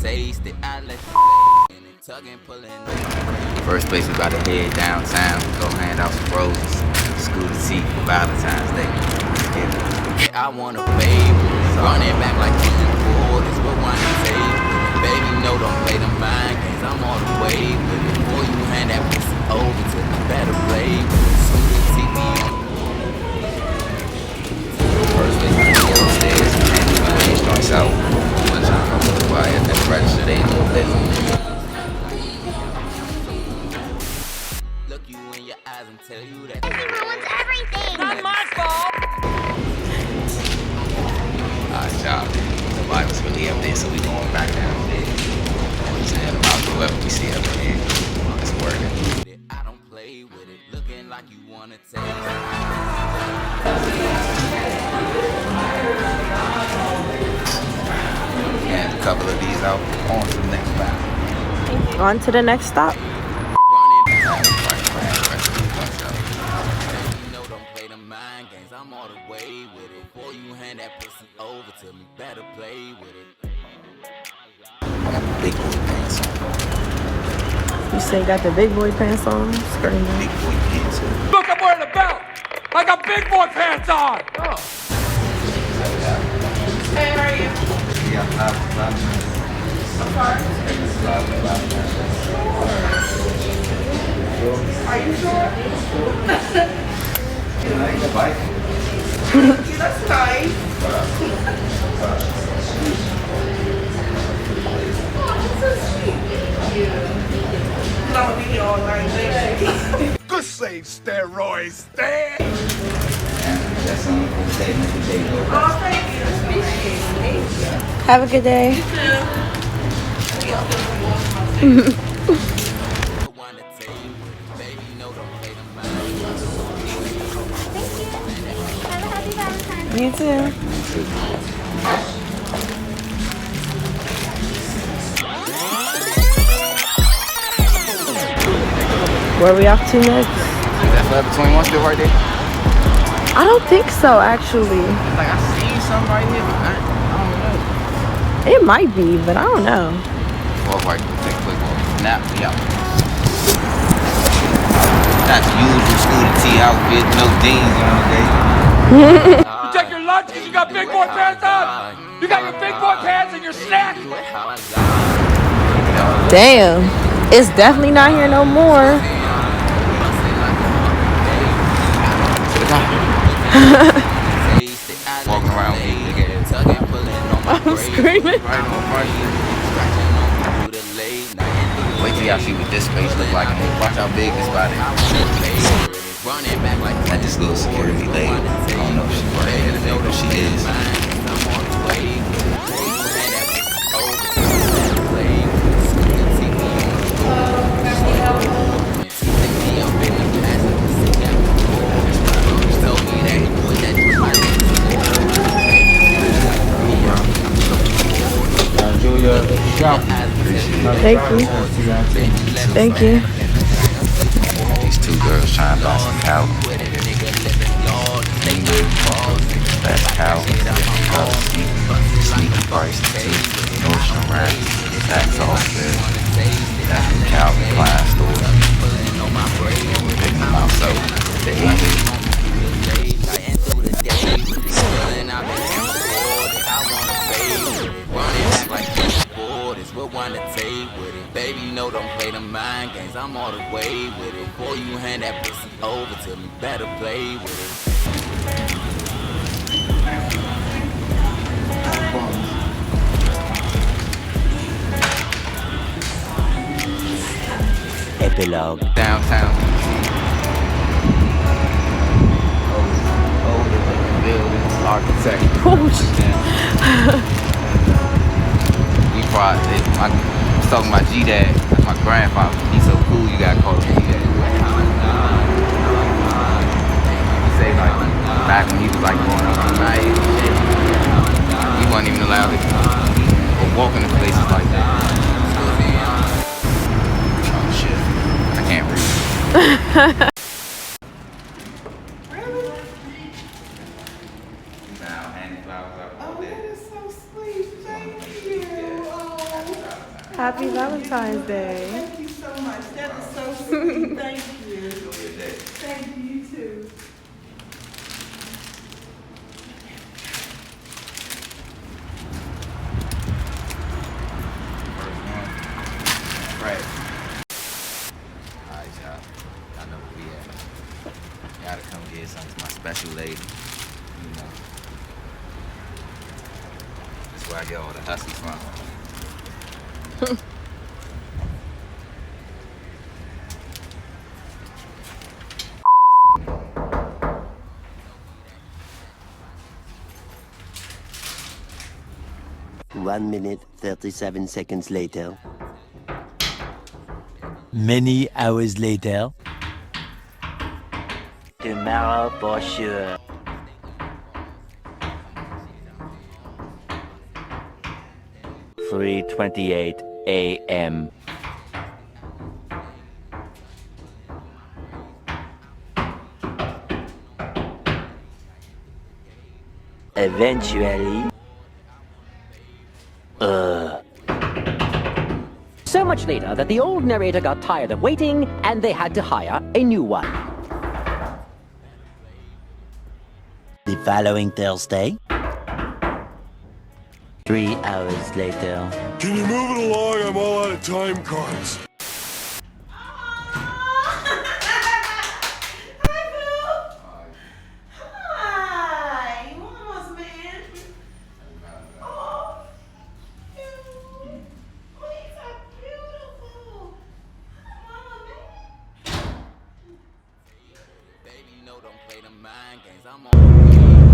taste it. I let you tug and pull in. First place, we about to head downtown. Go hand out some roses. ScooTa for Valentines Day. Yeah. I wanna babe, running back like this what one to take. Baby, no, don't play the mind games. I'm all the way with it. Before you hand that pussy over to the better play with it. ScooTa me on. First place, we get upstairs and we gonna get joints out. One time, I'm gonna buy it. That's registered. They know this. Look you in your eyes and tell you that. This ruins everything. Not my fault. Alright, y'all. The vibe was really up there, so we going back downstairs. I'm saying about whoever we see up there. It's working. I don't play with it, looking like you wanna take it. And a couple of these out. On to the next round. On to the next stop. I'm all the way with it. Before you hand that pussy over to me, better play with it. I got the big boy pants on. You say you got the big boy pants on? Screaming. Big boy pants on. Look, I'm wearing a belt. I got big boy pants on. Oh. Hey, how are you? Yeah, Are you sure? You like the bike? That's nice. Oh, that's so sweet. Yeah. I'm gonna be here all night. Good save steroids. Stand. That's on the statement today. Oh, thank you. Appreciate it. Have a good day. You too. Where are we off to next? Is that Forever 21 still right there? I don't think so, actually. Like I seen something right here, but I don't know. It might be, but I don't know. Well, right, take a quick one. Now, we out. Not the usual ScooTa outfit, no jeans on the day. You take your lunch because you got big boy pants on? You got your big boy pants and your snack? Damn. It's definitely not here no more. Walking around I'm screaming. Wait till y'all see what this space look like and watch how big this spot is. At this little security lady. I don't know if she's working today, but she is. Thank you. Thank you. These two girls trying to buy some cow. That's cow. Sneaky price too. Notion rack. That's all good. That's the Calvin Klein store. Picking them out so they ain't here. Baby, no, don't play the mind games. I'm all the way with it. Before you hand that pussy over to me, better play with it. Epilogue. Downtown. Older buildings, architect. I was talking about G-Dad, that's my grandfather. He's so cool, you gotta call him G-Dad. He say like, back when he was like growing up on my age, he wasn't even allowed to go walk into places like that. Oh shit, I can't breathe. Now, handing flowers out all day. Oh, that is so sweet. Thank you. Oh. Happy Valentine's Day. Thank you so much. That is so sweet. Thank you. Thank you, you too. Right. Alright, y'all. Y'all know where we at. Gotta come get something to my special lady. You know. That's where I get all the hustle from. 1 minute, 37 seconds later. Many hours later. Tomorrow for sure. (3:28 a.m.) Eventually. So much later that the old narrator got tired of waiting and they had to hire a new one. The following Thursday. 3 hours later. Can you move it along? I'm all out of time cards. Hi, Mama's man. Oh, you. Oh, these are beautiful. Mama, man. Baby, no, don't play the mind games. I'm on.